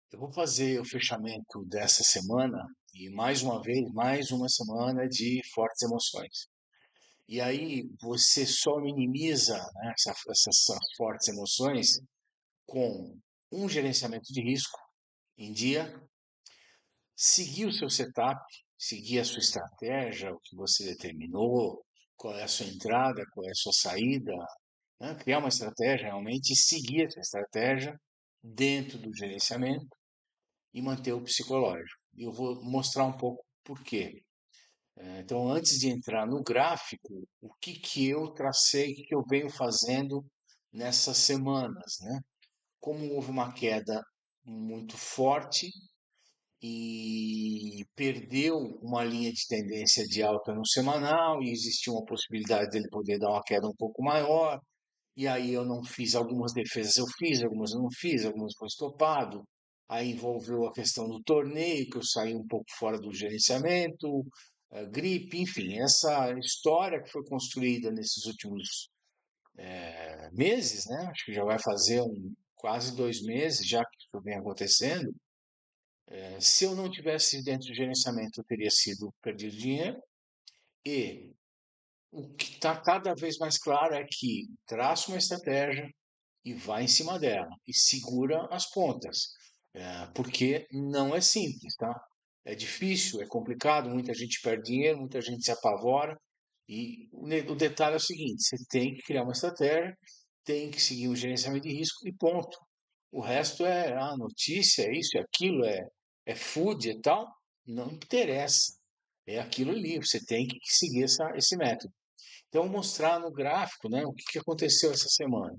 Eu vou fazer o fechamento dessa semana e mais uma vez, mais uma semana de fortes emoções. E aí você só minimiza, né, essas fortes emoções com um gerenciamento de risco em dia, seguir o seu setup, seguir a sua estratégia, o que você determinou, qual é a sua entrada, qual é a sua saída, né? Criar uma estratégia realmente e seguir essa estratégia dentro do gerenciamento e manter o psicológico. E eu vou mostrar um pouco por quê. Então, antes de entrar no gráfico, o que que eu tracei, o que que eu venho fazendo nessas semanas, né? Como houve uma queda muito forte e perdeu uma linha de tendência de alta no semanal e existia uma possibilidade dele poder dar uma queda um pouco maior, e aí eu não fiz algumas defesas, eu fiz, algumas eu não fiz, algumas foi estopado. Aí envolveu a questão do torneio, que eu saí um pouco fora do gerenciamento, gripe, enfim, essa história que foi construída nesses últimos meses, né? Acho que já vai fazer quase 2 meses já que isso vem acontecendo. Se eu não tivesse dentro do gerenciamento, eu teria sido perdido dinheiro. E o que está cada vez mais claro é que traça uma estratégia, e vai em cima dela e segura as pontas, porque não é simples, tá? É difícil, é complicado, muita gente perde dinheiro, muita gente se apavora. E o detalhe é o seguinte: você tem que criar uma estratégia, tem que seguir um gerenciamento de risco e ponto. O resto é a notícia, é isso, é aquilo, é food e tal, não interessa. É aquilo ali, você tem que seguir esse método. Então, mostrar no gráfico, né, o que que aconteceu essa semana.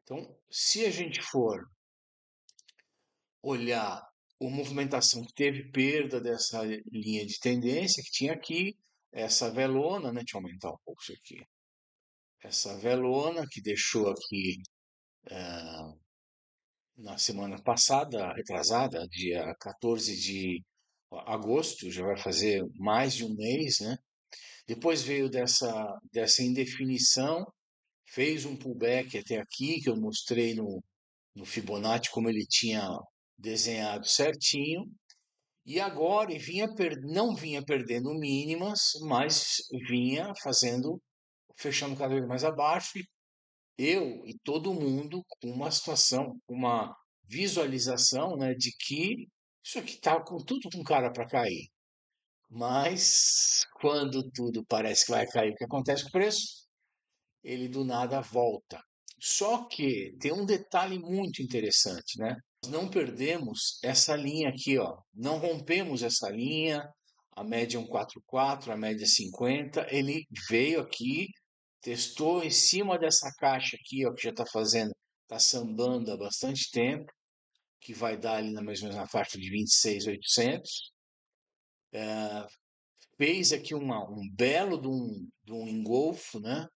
Então, se a gente for olhar a movimentação que teve perda dessa linha de tendência que tinha aqui, essa velona, né? Deixa eu aumentar um pouco isso aqui. Essa velona que deixou aqui na semana passada, retrasada, dia 14 de agosto, já vai fazer mais de um mês, né? Depois veio dessa indefinição, fez um pullback até aqui, que eu mostrei no Fibonacci como ele tinha desenhado certinho, e agora não vinha perdendo mínimas, mas vinha fechando cada vez mais abaixo, e eu e todo mundo com uma situação, uma visualização, né, de que isso aqui está com tudo com cara para cair. Mas quando tudo parece que vai cair, o que acontece com o preço? Ele do nada volta. Só que tem um detalhe muito interessante, né? Nós não perdemos essa linha aqui, ó. Não rompemos essa linha, a média é 1,44, a média é 50. Ele veio aqui, testou em cima dessa caixa aqui, ó, que já está está sambando há bastante tempo, que vai dar ali na mesma na faixa de 26.800. Fez aqui um belo de um engolfo, né?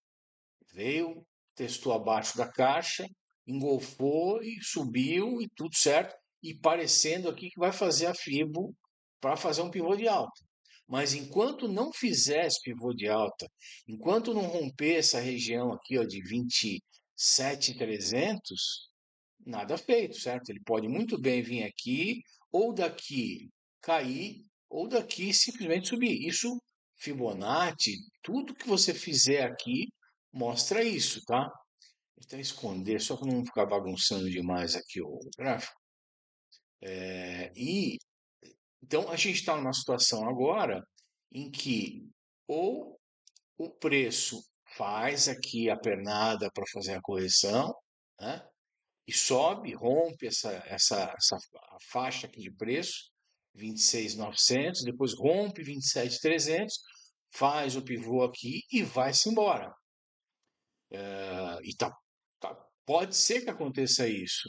Veio, testou abaixo da caixa, engolfou e subiu e tudo certo. E parecendo aqui que vai fazer a Fibo para fazer um pivô de alta. Mas enquanto não fizer esse pivô de alta, enquanto não romper essa região aqui ó, de 27.300, nada feito, certo? Ele pode muito bem vir aqui, ou daqui cair, ou daqui simplesmente subir. Isso, Fibonacci, tudo que você fizer aqui mostra isso, tá? Vou até esconder, só para não ficar bagunçando demais aqui o gráfico. E então a gente está numa situação agora em que ou o preço faz aqui a pernada para fazer a correção, né? E sobe, rompe essa faixa aqui de preço, 26.900, depois rompe 27.300, faz o pivô aqui e vai-se embora. Pode ser que aconteça isso.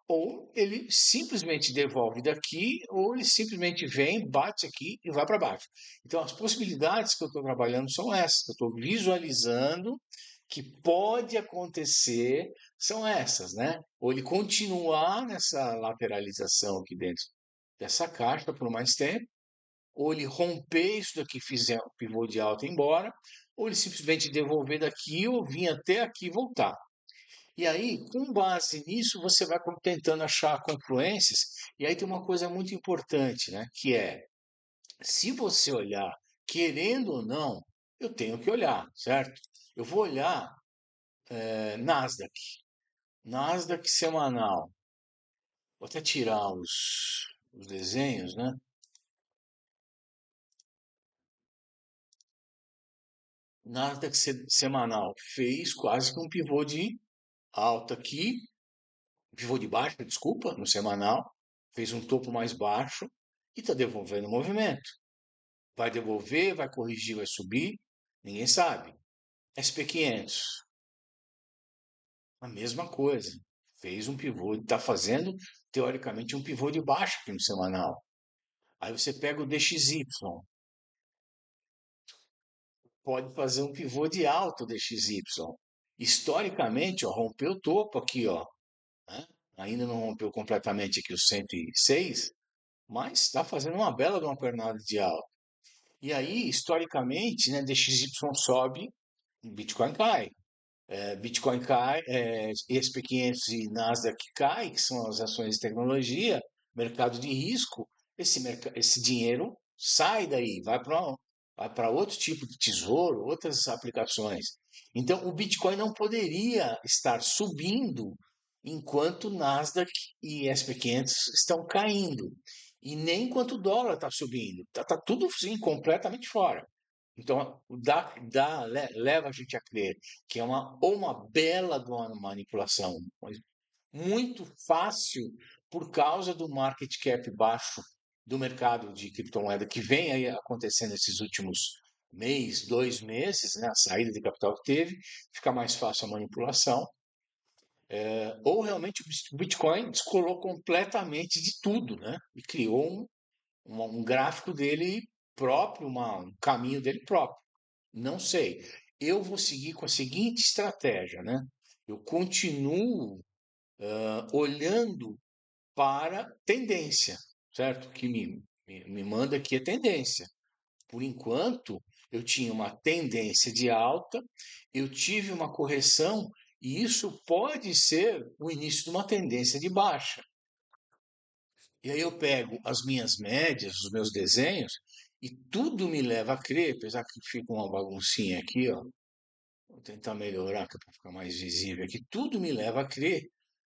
Ou ele simplesmente devolve daqui, ou ele simplesmente vem, bate aqui e vai para baixo. Então, as possibilidades que eu estou trabalhando são essas, que eu estou visualizando que pode acontecer, são essas, né? Ou ele continuar nessa lateralização aqui dentro dessa caixa por mais tempo, ou ele romper isso daqui, fizer o pivô de alta e ir embora, ou ele simplesmente devolver daqui ou vir até aqui e voltar. E aí, com base nisso, você vai tentando achar confluências. E aí tem uma coisa muito importante, né? Que é, se você olhar, querendo ou não, eu tenho que olhar, certo? Eu vou olhar Nasdaq, Nasdaq semanal. Vou até tirar os desenhos, né? Nasdaq semanal fez quase que um pivô de alta aqui, pivô de baixa, desculpa, no semanal, fez um topo mais baixo e está devolvendo o movimento. Vai devolver, vai corrigir, vai subir, ninguém sabe. SP500, a mesma coisa. Fez um pivô, está fazendo teoricamente um pivô de baixa aqui no semanal. Aí você pega o DXY, pode fazer um pivô de alto DXY. Historicamente, ó, rompeu o topo aqui, ó, né? Ainda não rompeu completamente aqui o 106, mas está fazendo uma bela de uma pernada de alta. E aí, historicamente, né, DXY sobe, Bitcoin cai. Bitcoin cai, SP500 e Nasdaq cai, que são as ações de tecnologia, mercado de risco, esse dinheiro sai daí, vai para outro tipo de tesouro, outras aplicações. Então, o Bitcoin não poderia estar subindo enquanto Nasdaq e SP500 estão caindo, e nem enquanto o dólar está subindo. Tá tudo sim completamente fora. Então, leva a gente a crer que é uma bela de uma manipulação, mas muito fácil por causa do market cap baixo do mercado de criptomoeda que vem aí acontecendo esses últimos mês, 2 meses, né, a saída de capital que teve, fica mais fácil a manipulação. Ou realmente o Bitcoin descolou completamente de tudo, né? E criou um gráfico dele próprio, um caminho dele próprio. Não sei. Eu vou seguir com a seguinte estratégia, né? Eu continuo olhando para tendência, certo? Que me manda aqui a tendência. Por enquanto, eu tinha uma tendência de alta, eu tive uma correção, e isso pode ser o início de uma tendência de baixa. E aí eu pego as minhas médias, os meus desenhos, e tudo me leva a crer, apesar que fica uma baguncinha aqui, ó. Vou tentar melhorar para ficar mais visível aqui. Tudo me leva a crer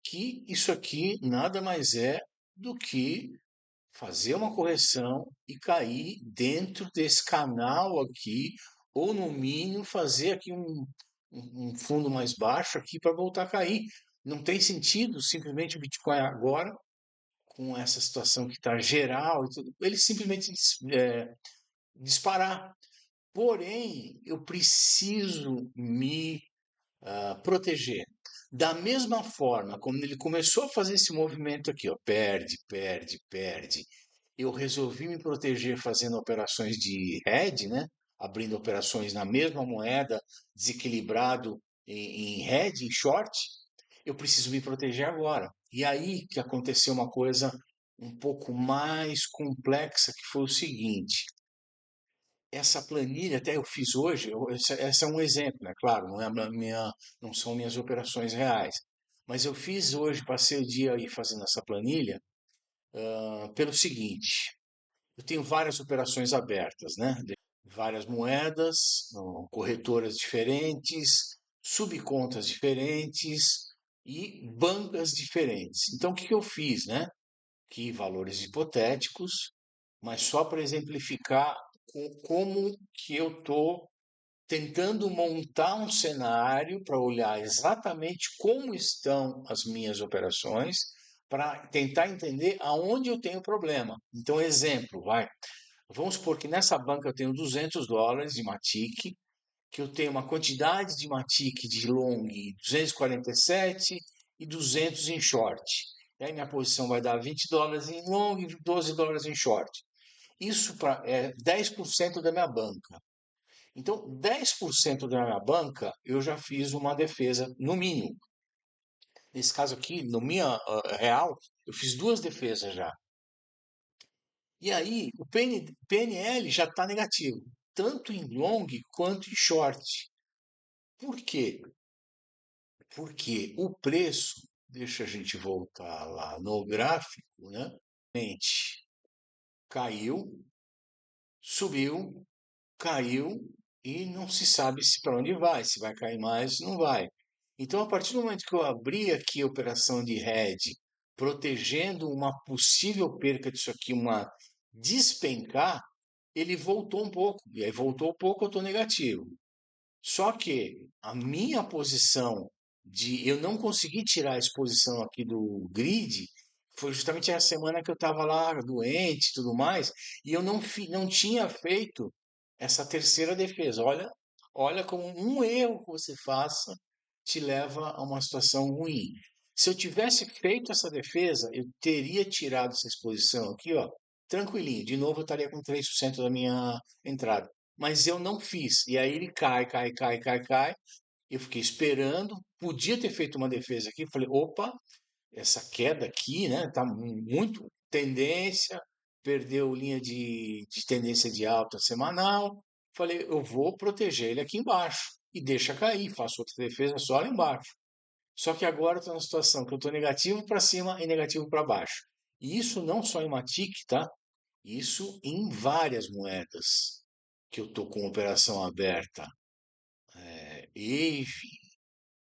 que isso aqui nada mais é do que fazer uma correção e cair dentro desse canal aqui, ou no mínimo fazer aqui um fundo mais baixo aqui para voltar a cair. Não tem sentido simplesmente o Bitcoin agora, com essa situação que está geral, e tudo, ele simplesmente disparar. Porém, eu preciso me proteger. Da mesma forma, como ele começou a fazer esse movimento aqui, ó, perde, perde, perde, eu resolvi me proteger fazendo operações de hedge, né? Abrindo operações na mesma moeda, desequilibrado em hedge, em short. Eu preciso me proteger agora. E aí que aconteceu uma coisa um pouco mais complexa, que foi o seguinte: essa planilha, até eu fiz hoje, essa é um exemplo, né? Claro, não são minhas operações reais. Mas eu fiz hoje, passei o dia aí fazendo essa planilha, pelo seguinte: eu tenho várias operações abertas, né? Várias moedas, corretoras diferentes, subcontas diferentes e bancas diferentes. Então, o que eu fiz, né? Que valores hipotéticos, mas só para exemplificar como que eu estou tentando montar um cenário para olhar exatamente como estão as minhas operações, para tentar entender aonde eu tenho problema. Então, exemplo, vai. Vamos supor que nessa banca eu tenho US$ 200 de Matic, que eu tenho uma quantidade de Matic de long 247 e 200 em short. E aí minha posição vai dar US$ 20 em long e US$ 12 em short. Isso é 10% da minha banca. Então, 10% da minha banca, eu já fiz uma defesa, no mínimo. Nesse caso aqui, no minha real, eu fiz duas defesas já. E aí, o PNL já está negativo, tanto em long quanto em short. Por quê? Porque o preço, deixa a gente voltar lá no gráfico, né? Realmente caiu, subiu, caiu e não se sabe se para onde vai, se vai cair mais, se não vai. Então, a partir do momento que eu abri aqui a operação de hedge, protegendo uma possível perca disso aqui, uma despencar, ele voltou um pouco. E aí voltou um pouco, eu estou negativo. Só que a minha posição de eu não consegui tirar a exposição aqui do grid foi justamente a semana que eu estava lá doente e tudo mais, e eu não tinha feito essa terceira defesa. Olha como um erro que você faça te leva a uma situação ruim. Se eu tivesse feito essa defesa, eu teria tirado essa exposição aqui, ó, tranquilinho. De novo, eu estaria com 3% da minha entrada. Mas eu não fiz. E aí ele cai, cai, cai, cai, cai. Eu fiquei esperando. Podia ter feito uma defesa aqui. Falei, opa, essa queda aqui, né? Tá muito tendência. Perdeu linha de tendência de alta semanal. Falei, eu vou proteger ele aqui embaixo. E deixa cair. Faço outra defesa só lá embaixo. Só que agora eu estou numa situação que eu estou negativo para cima e negativo para baixo. E isso não só em Matic, tá? Isso em várias moedas que eu estou com operação aberta. EVE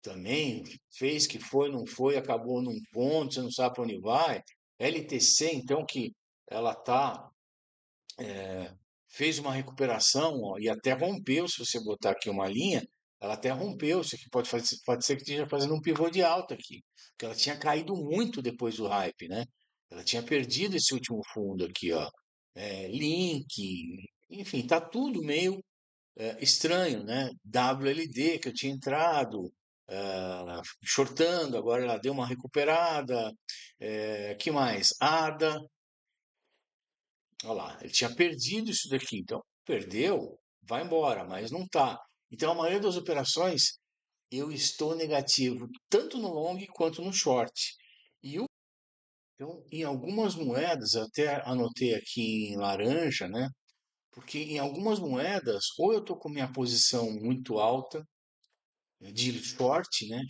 também fez que foi, não foi, acabou num ponto, você não sabe para onde vai. LTC, então, que ela fez uma recuperação, ó, e até rompeu, se você botar aqui uma linha, ela até rompeu. Isso aqui pode ser que esteja fazendo um pivô de alta aqui, porque ela tinha caído muito depois do hype, né? Ela tinha perdido esse último fundo aqui, ó. Link, enfim, tá tudo meio estranho, né? WLD que eu tinha entrado, shortando, agora ela deu uma recuperada. Que mais? ADA, olha lá, ele tinha perdido isso daqui, então perdeu, vai embora, mas não tá. Então a maioria das operações eu estou negativo tanto no long quanto no short. E então, em algumas moedas, eu até anotei aqui em laranja, né? Porque em algumas moedas, ou eu estou com minha posição muito alta, de short, né?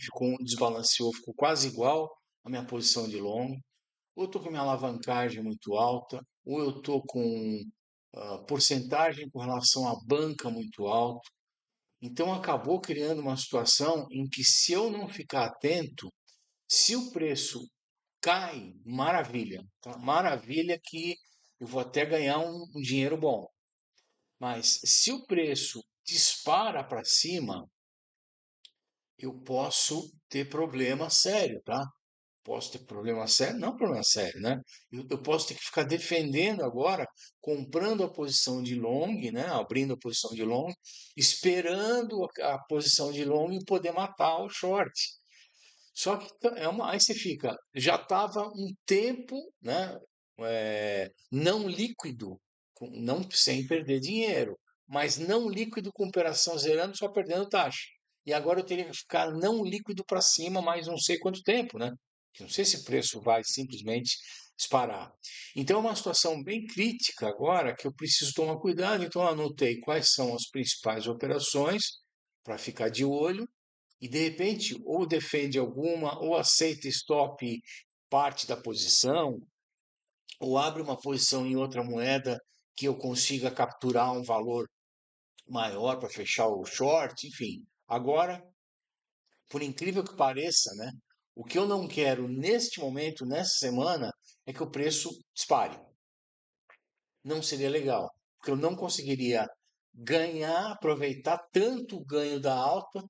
Desbalanceou, ficou quase igual à minha posição de long. Ou eu estou com minha alavancagem muito alta, ou eu estou com porcentagem com relação à banca muito alta. Então acabou criando uma situação em que se eu não ficar atento, se o preço cai, maravilha, tá? Maravilha que eu vou até ganhar um dinheiro bom. Mas se o preço dispara para cima, eu posso ter problema sério, tá? Posso ter problema sério, não problema sério, né? Eu posso ter que ficar defendendo agora, comprando a posição de long, né? Abrindo a posição de long, esperando a posição de long e poder matar o short. Só que aí você fica, já estava um tempo, né? Não líquido, não sem perder dinheiro, mas não líquido com operação zerando, só perdendo taxa. E agora eu teria que ficar não líquido para cima mais não sei quanto tempo, né? Que não sei se o preço vai simplesmente disparar. Então é uma situação bem crítica agora que eu preciso tomar cuidado. Então eu anotei quais são as principais operações para ficar de olho e de repente ou defende alguma ou aceita stop parte da posição ou abre uma posição em outra moeda que eu consiga capturar um valor maior para fechar o short, enfim. Agora, por incrível que pareça, né, o que eu não quero neste momento, nessa semana, é que o preço dispare. Não seria legal, porque eu não conseguiria ganhar, aproveitar tanto o ganho da alta,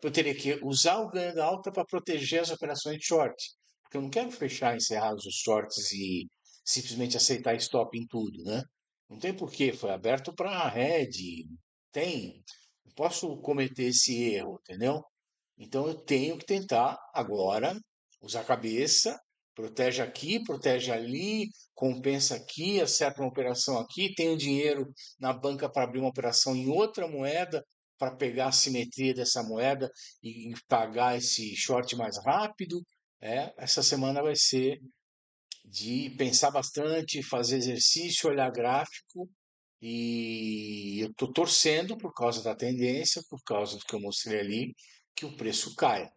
eu teria que usar o ganho da alta para proteger as operações de short, porque eu não quero fechar, encerrar os shorts e simplesmente aceitar stop em tudo, né? Não tem porquê, foi aberto para red, tem, não posso cometer esse erro, entendeu? Então eu tenho que tentar agora usar a cabeça, protege aqui, protege ali, compensa aqui, acerta uma operação aqui, tenho dinheiro na banca para abrir uma operação em outra moeda, para pegar a simetria dessa moeda e pagar esse short mais rápido. Essa semana vai ser de pensar bastante, fazer exercício, olhar gráfico e eu estou torcendo por causa da tendência, por causa do que eu mostrei ali, que o preço caia.